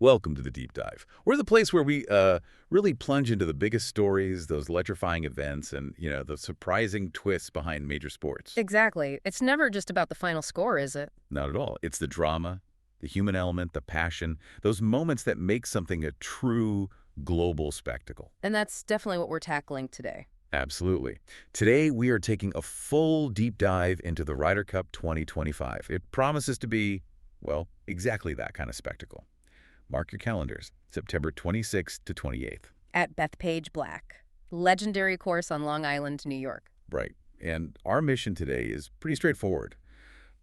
Welcome to the Deep Dive. We're the place where we really plunge into the biggest stories, those electrifying events, and, the surprising twists behind major sports. Exactly. It's never just about the final score, is it? Not at all. It's the drama, the human element, the passion, those moments that make something a true global spectacle. And that's definitely what we're tackling today. Absolutely. Today, we are taking a full deep dive into the Ryder Cup 2025. It promises to be, well, exactly that kind of spectacle. Mark your calendars, September 26th to 28th. At Bethpage Black, legendary course on Long Island, New York. Right. And our mission today is pretty straightforward.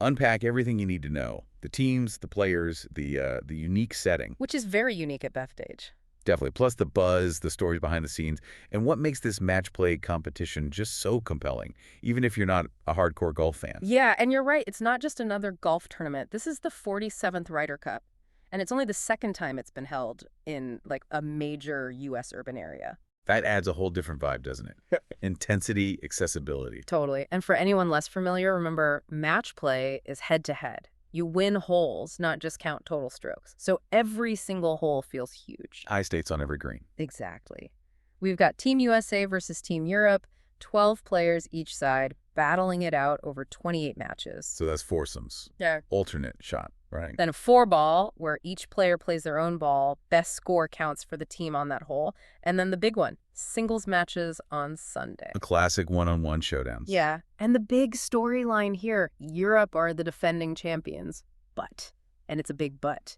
Unpack everything you need to know. The teams, the players, the unique setting. Which is very unique at Bethpage. Definitely. Plus the buzz, the stories behind the scenes, and what makes this match play competition just so compelling, even if you're not a hardcore golf fan. Yeah, and you're right. It's not just another golf tournament. This is the 47th Ryder Cup. And it's only the second time it's been held in, a major U.S. urban area. That adds a whole different vibe, doesn't it? Intensity, accessibility. Totally. And for anyone less familiar, remember, match play is head-to-head. You win holes, not just count total strokes. So every single hole feels huge. High stakes on every green. Exactly. We've got Team USA versus Team Europe, 12 players each side, battling it out over 28 matches. So that's foursomes. Yeah. Alternate shot, right? Then a 4-ball, where each player plays their own ball. Best score counts for the team on that hole. And then the big one, singles matches on Sunday. A classic one-on-one showdowns. Yeah. And the big storyline here, Europe are the defending champions. But, and it's a big but,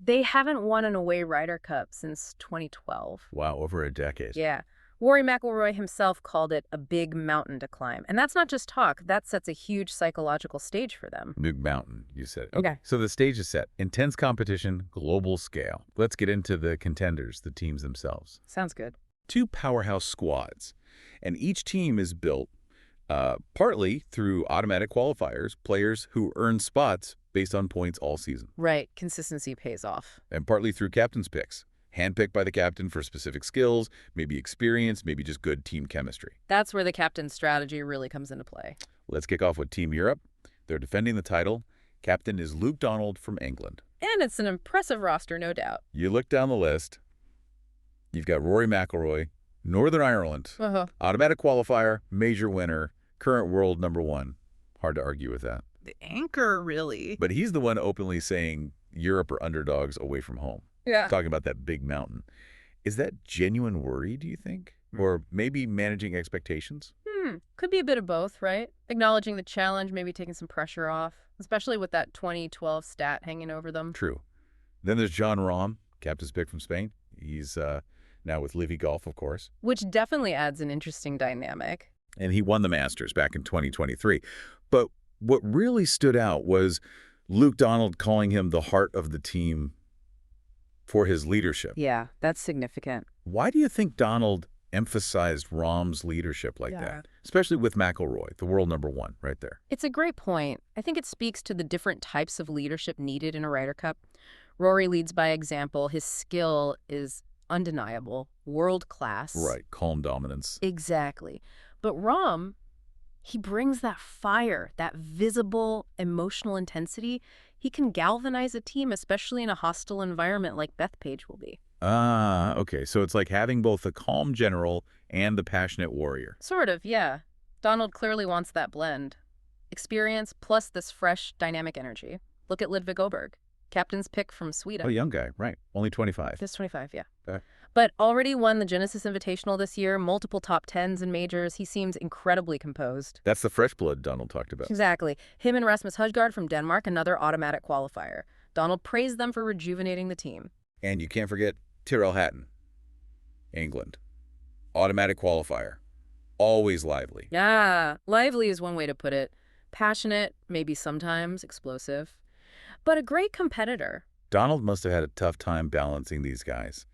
they haven't won an away Ryder Cup since 2012. Wow, over a decade. Yeah. Rory McIlroy himself called it a big mountain to climb. And that's not just talk. That sets a huge psychological stage for them. Big mountain, you said. Okay. So the stage is set. Intense competition, global scale. Let's get into the contenders, the teams themselves. Sounds good. 2 powerhouse squads. And each team is built partly through automatic qualifiers, players who earn spots based on points all season. Right. Consistency pays off. And partly through captain's picks. Handpicked by the captain for specific skills, maybe experience, maybe just good team chemistry. That's where the captain's strategy really comes into play. Let's kick off with Team Europe. They're defending the title. Captain is Luke Donald from England. And it's an impressive roster, no doubt. You look down the list. You've got Rory McIlroy, Northern Ireland, automatic qualifier, major winner, current world #1. Hard to argue with that. The anchor, really. But he's the one openly saying Europe are underdogs away from home. Yeah. Talking about that big mountain. Is that genuine worry, do you think? Or maybe managing expectations? Could be a bit of both, right? Acknowledging the challenge, maybe taking some pressure off, especially with that 2012 stat hanging over them. True. Then there's Jon Rahm, captain's pick from Spain. He's now with Livy Golf, of course. Which definitely adds an interesting dynamic. And he won the Masters back in 2023. But what really stood out was Luke Donald calling him the heart of the team for his leadership. Yeah, that's significant. Why do you think Donald emphasized Rahm's leadership like that? Especially with McIlroy, the world #1 right there. It's a great point. I think it speaks to the different types of leadership needed in a Ryder Cup. Rory leads by example. His skill is undeniable, world-class. Right, calm dominance. Exactly. But Rahm, he brings that fire, that visible emotional intensity. He can galvanize a team, especially in a hostile environment like Bethpage will be. Ah, okay. So it's like having both the calm general and the passionate warrior. Sort of, yeah. Donald clearly wants that blend. Experience plus this fresh, dynamic energy. Look at Ludvig Åberg, captain's pick from Sweden. Oh, young guy, right. Only 25. Just 25, yeah. Okay. But already won the Genesis Invitational this year, multiple top 10s in majors. He seems incredibly composed. That's the fresh blood Donald talked about. Exactly. Him and Rasmus Højgaard from Denmark, another automatic qualifier. Donald praised them for rejuvenating the team. And you can't forget Tyrrell Hatton, England. Automatic qualifier. Always lively. Yeah, lively is one way to put it. Passionate, maybe sometimes explosive. But a great competitor. Donald must have had a tough time balancing these guys.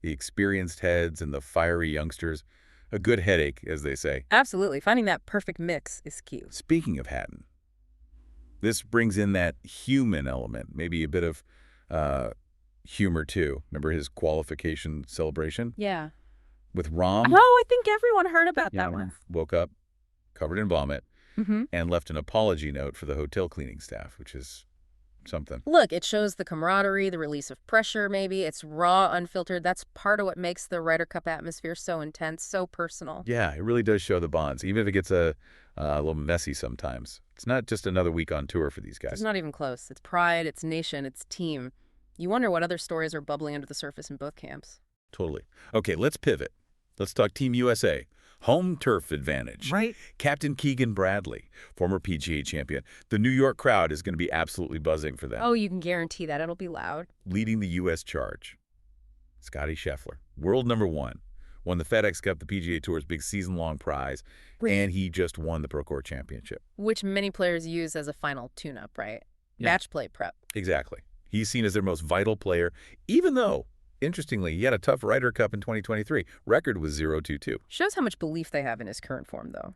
The experienced heads and the fiery youngsters. A good headache, as they say. Absolutely. Finding that perfect mix is key. Speaking of Hatton, this brings in that human element, maybe a bit of humor too. Remember his qualification celebration? Yeah. With Rahm? Oh, I think everyone heard about that one. Woke up, covered in vomit, and left an apology note for the hotel cleaning staff, which is something. Look, it shows the camaraderie, the release of pressure, maybe. It's raw, unfiltered. That's part of what makes the Ryder Cup atmosphere so intense, so personal. Yeah, it really does show the bonds, even if it gets a little messy sometimes. It's not just another week on tour for these guys. It's not even close. It's pride, it's nation, it's team. You wonder what other stories are bubbling under the surface in both camps. Totally. Okay, let's pivot. Let's talk Team USA. Home turf advantage. Right. Captain Keegan Bradley, former PGA champion. The New York crowd is going to be absolutely buzzing for them. Oh, you can guarantee that. It'll be loud. Leading the U.S. charge, Scottie Scheffler, world #1. Won the FedEx Cup, the PGA Tour's big season-long prize, and he just won the Pro-Tour Championship. Which many players use as a final tune-up, right? Yeah. Match play prep. Exactly. He's seen as their most vital player, even though, interestingly, he had a tough Ryder Cup in 2023. Record was 0-2-2. Shows how much belief they have in his current form, though.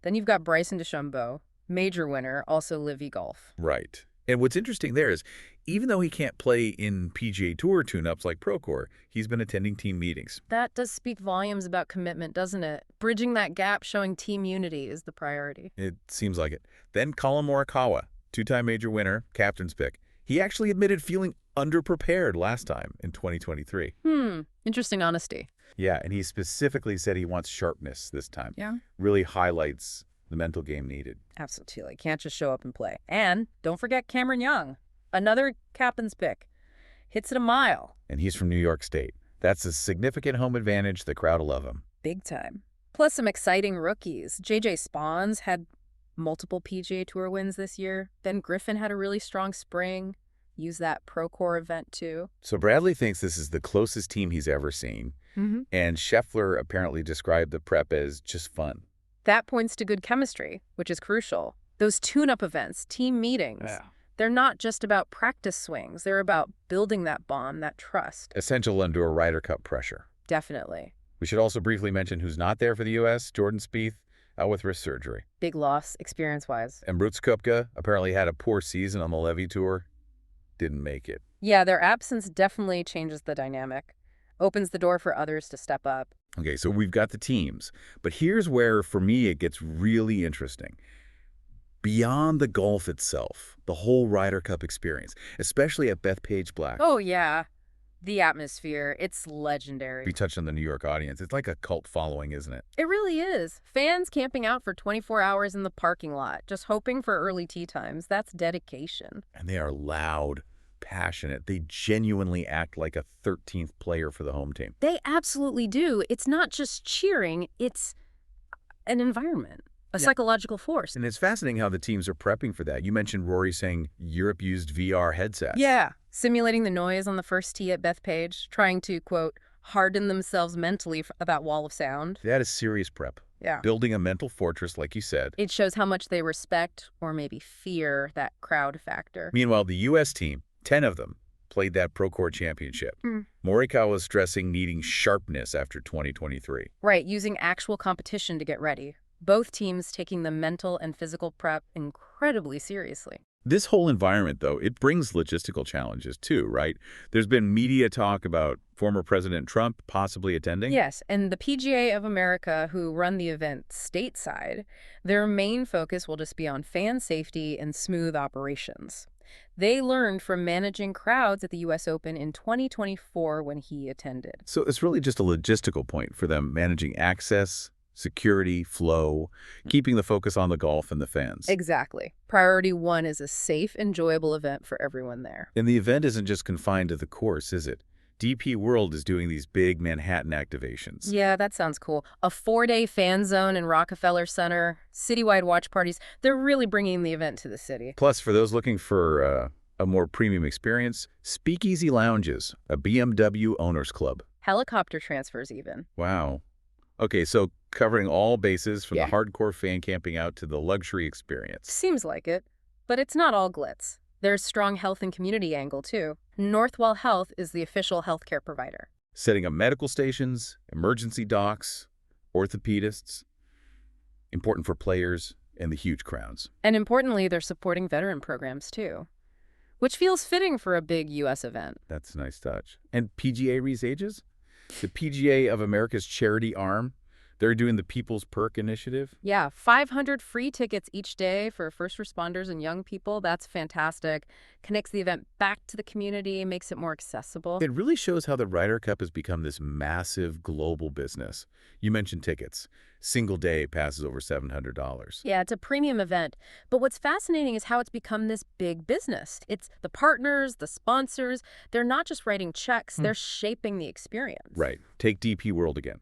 Then you've got Bryson DeChambeau, major winner, also Livy Golf. Right. And what's interesting there is, even though he can't play in PGA Tour tune-ups like Procore, he's been attending team meetings. That does speak volumes about commitment, doesn't it? Bridging that gap, showing team unity is the priority. It seems like it. Then Collin Morikawa, two-time major winner, captain's pick. He actually admitted feeling underprepared last time in 2023. Interesting honesty. Yeah, and he specifically said he wants sharpness this time. Yeah. Really highlights the mental game needed. Absolutely. Can't just show up and play. And don't forget Cameron Young, another captain's pick. Hits it a mile. And he's from New York State. That's a significant home advantage. The crowd will love him. Big time. Plus some exciting rookies. J.J. Spaun's had multiple PGA Tour wins this year. Ben Griffin had a really strong spring. Use that Procore event too. So Bradley thinks this is the closest team he's ever seen. And Scheffler apparently described the prep as just fun. That points to good chemistry, which is crucial. Those tune-up events, team meetings, they're not just about practice swings. They're about building that bond, that trust. Essential under a Ryder Cup pressure. Definitely. We should also briefly mention who's not there for the U.S., Jordan Spieth, out with wrist surgery. Big loss, experience-wise. And Brooks Koepka apparently had a poor season on the Levy Tour. Didn't make it. Yeah, their absence definitely changes the dynamic. Opens the door for others to step up. Okay, so we've got the teams. But here's where, for me, it gets really interesting. Beyond the golf itself, the whole Ryder Cup experience, especially at Bethpage Black. Oh, yeah. The atmosphere, it's legendary. We touched on the New York audience. It's like a cult following, isn't it? It really is. Fans camping out for 24 hours in the parking lot, just hoping for early tee times. That's dedication. And they are loud, passionate. They genuinely act like a 13th player for the home team. They absolutely do. It's not just cheering, it's an environment, a psychological force. And it's fascinating how the teams are prepping for that. You mentioned Rory saying Europe used VR headsets. Yeah, simulating the noise on the first tee at Bethpage, trying to, quote, harden themselves mentally for that wall of sound. That is serious prep. Yeah. Building a mental fortress, like you said. It shows how much they respect or maybe fear that crowd factor. Meanwhile, the U.S. team, 10 of them, played that Procore Championship. Morikawa was stressing needing sharpness after 2023. Right, using actual competition to get ready. Both teams taking the mental and physical prep incredibly seriously. This whole environment, though, it brings logistical challenges too, right? There's been media talk about former President Trump possibly attending. Yes, and the PGA of America, who run the event stateside, their main focus will just be on fan safety and smooth operations. They learned from managing crowds at the U.S. Open in 2024 when he attended. So it's really just a logistical point for them, managing access, security, flow, keeping the focus on the golf and the fans. Exactly. Priority one is a safe, enjoyable event for everyone there. And the event isn't just confined to the course, is it? DP World is doing these big Manhattan activations. Yeah, that sounds cool. A 4-day fan zone in Rockefeller Center, citywide watch parties. They're really bringing the event to the city. Plus, for those looking for a more premium experience, speakeasy lounges, a BMW owners club. Helicopter transfers even. Wow. Okay, so covering all bases from Yeah. the hardcore fan camping out to the luxury experience. Seems like it. But it's not all glitz. There's strong health and community angle, too. Northwell Health is the official healthcare provider. Setting up medical stations, emergency docs, orthopedists. Important for players and the huge crowds. And importantly, they're supporting veteran programs, too. Which feels fitting for a big U.S. event. That's a nice touch. And PGA Rees Ages? The PGA of America's charity arm, They're doing the People's Perk Initiative? Yeah, 500 free tickets each day for first responders and young people. That's fantastic. Connects the event back to the community, makes it more accessible. It really shows how the Ryder Cup has become this massive global business. You mentioned tickets. Single day passes over $700. Yeah, it's a premium event. But what's fascinating is how it's become this big business. It's the partners, the sponsors. They're not just writing checks, they're shaping the experience. Right. Take DP World again.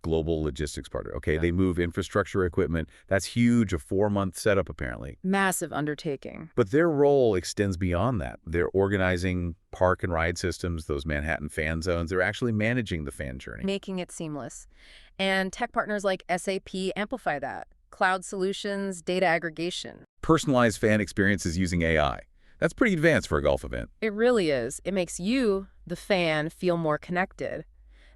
Global logistics partner. Okay, Yeah. they move infrastructure equipment. That's huge, a 4-month setup apparently. Massive undertaking. But their role extends beyond that. They're organizing park and ride systems, those Manhattan fan zones. They're actually managing the fan journey. Making it seamless. And tech partners like SAP amplify that. Cloud solutions, data aggregation. Personalized fan experiences using AI. That's pretty advanced for a golf event. It really is. It makes you, the fan, feel more connected.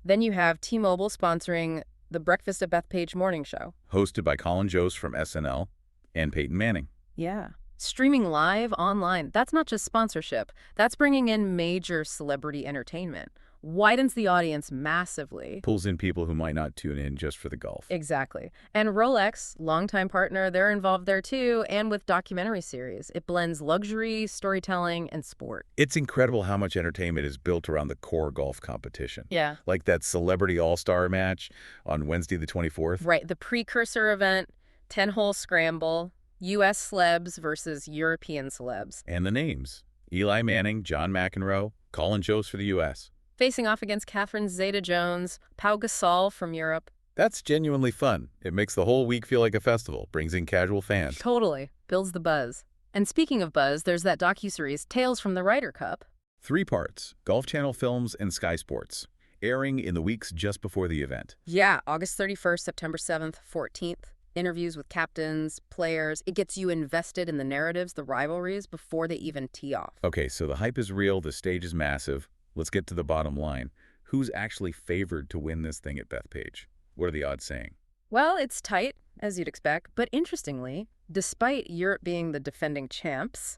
Then you have T-Mobile sponsoring the Breakfast at Bethpage morning show. Hosted by Colin Jost from SNL and Peyton Manning. Yeah. Streaming live online. That's not just sponsorship. That's bringing in major celebrity entertainment. Widens the audience massively. Pulls in people who might not tune in just for the golf. Exactly. And Rolex, longtime partner, they're involved there too, and with documentary series. It blends luxury, storytelling, and sport. It's incredible how much entertainment is built around the core golf competition. Yeah. Like that Celebrity All-Star match on Wednesday the 24th. Right. The precursor event, 10-hole scramble, U.S. celebs versus European celebs. And the names. Eli Manning, John McEnroe, Colin Jost for the U.S. Facing off against Catherine Zeta-Jones, Pau Gasol from Europe. That's genuinely fun. It makes the whole week feel like a festival, brings in casual fans. Totally. Builds the buzz. And speaking of buzz, there's that docuseries, Tales from the Ryder Cup. 3 parts, Golf Channel Films and Sky Sports, airing in the weeks just before the event. Yeah, August 31st, September 7th, 14th. Interviews with captains, players. It gets you invested in the narratives, the rivalries, before they even tee off. Okay, so the hype is real, the stage is massive. Let's get to the bottom line. Who's actually favored to win this thing at Bethpage? What are the odds saying? Well, it's tight, as you'd expect, but interestingly, despite Europe being the defending champs,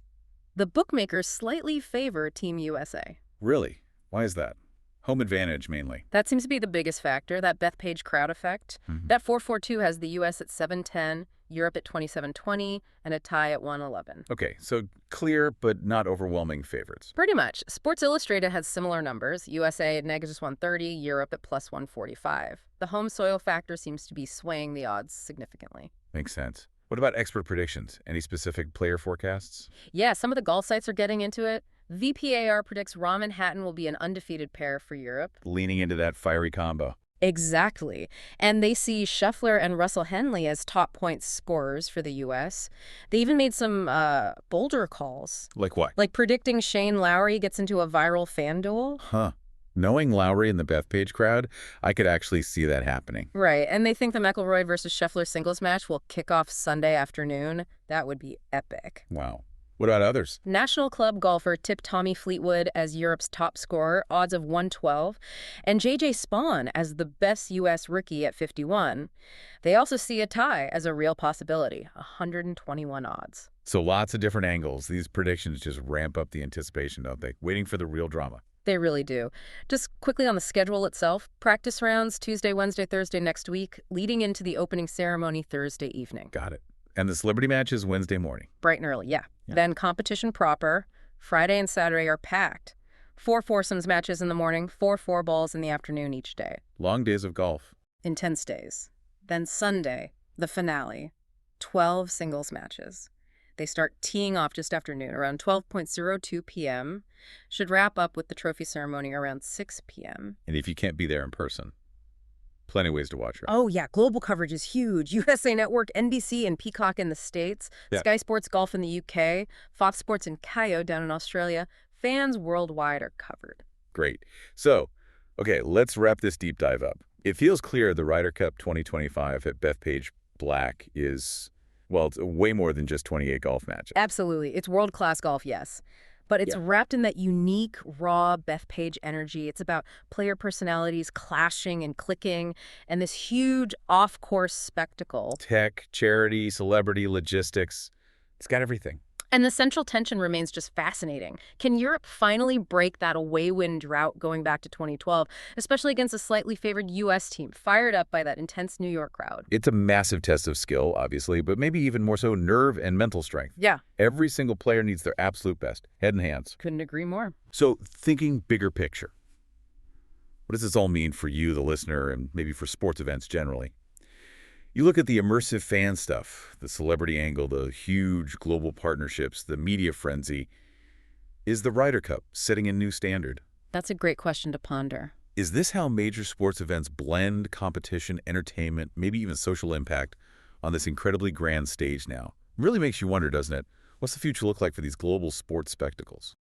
the bookmakers slightly favor Team USA. Really? Why is that? Home advantage, mainly. That seems to be the biggest factor, that Bethpage crowd effect. That 442 has the U.S. at 710, Europe at 2720, and a tie at 111. Okay, so clear but not overwhelming favorites. Pretty much. Sports Illustrated has similar numbers, USA at -130, Europe at +145. The home soil factor seems to be swaying the odds significantly. Makes sense. What about expert predictions? Any specific player forecasts? Yeah, some of the golf sites are getting into it. VPAR predicts Rahm and Hatton will be an undefeated pair for Europe. Leaning into that fiery combo. Exactly. And they see Scheffler and Russell Henley as top points scorers for the U.S. They even made some bolder calls. Like what? Like predicting Shane Lowry gets into a viral fan duel. Huh. Knowing Lowry and the Bethpage crowd, I could actually see that happening. Right. And they think the McIlroy versus Scheffler singles match will kick off Sunday afternoon. That would be epic. Wow. What about others? National Club golfer tipped Tommy Fleetwood as Europe's top scorer, odds of 112, and J.J. Spaun as the best U.S. rookie at 51. They also see a tie as a real possibility, 121 odds. So lots of different angles. These predictions just ramp up the anticipation, don't they? Waiting for the real drama. They really do. Just quickly on the schedule itself, practice rounds Tuesday, Wednesday, Thursday next week, leading into the opening ceremony Thursday evening. Got it. And the celebrity match is Wednesday morning. Bright and early, yeah. Then competition proper. Friday and Saturday are packed. 4 foursomes matches in the morning, 4 4-balls in the afternoon each day. Long days of golf. Intense days. Then Sunday, the finale, 12 singles matches. They start teeing off just after noon, around 12:02 p.m. Should wrap up with the trophy ceremony around 6 p.m. And if you can't be there in person, plenty of ways to watch her. Oh, yeah. Global coverage is huge. USA Network, NBC, and Peacock in the States. Yeah. Sky Sports Golf in the UK. Fox Sports and Kayo down in Australia. Fans worldwide are covered. Great. So, okay, let's wrap this deep dive up. It feels clear the Ryder Cup 2025 at Bethpage Black is, well, it's way more than just 28 golf matches. Absolutely. It's world-class golf, yes. But it's wrapped in that unique, raw Bethpage energy. It's about player personalities clashing and clicking, and this huge off-course spectacle. Tech, charity, celebrity, logistics. It's got everything. And the central tension remains just fascinating. Can Europe finally break that away win drought going back to 2012, especially against a slightly favored U.S. team, fired up by that intense New York crowd? It's a massive test of skill, obviously, but maybe even more so nerve and mental strength. Yeah. Every single player needs their absolute best, head and hands. Couldn't agree more. So thinking bigger picture, what does this all mean for you, the listener, and maybe for sports events generally? You look at the immersive fan stuff, the celebrity angle, the huge global partnerships, the media frenzy. Is the Ryder Cup setting a new standard? That's a great question to ponder. Is this how major sports events blend competition, entertainment, maybe even social impact on this incredibly grand stage now? It really makes you wonder, doesn't it? What's the future look like for these global sports spectacles?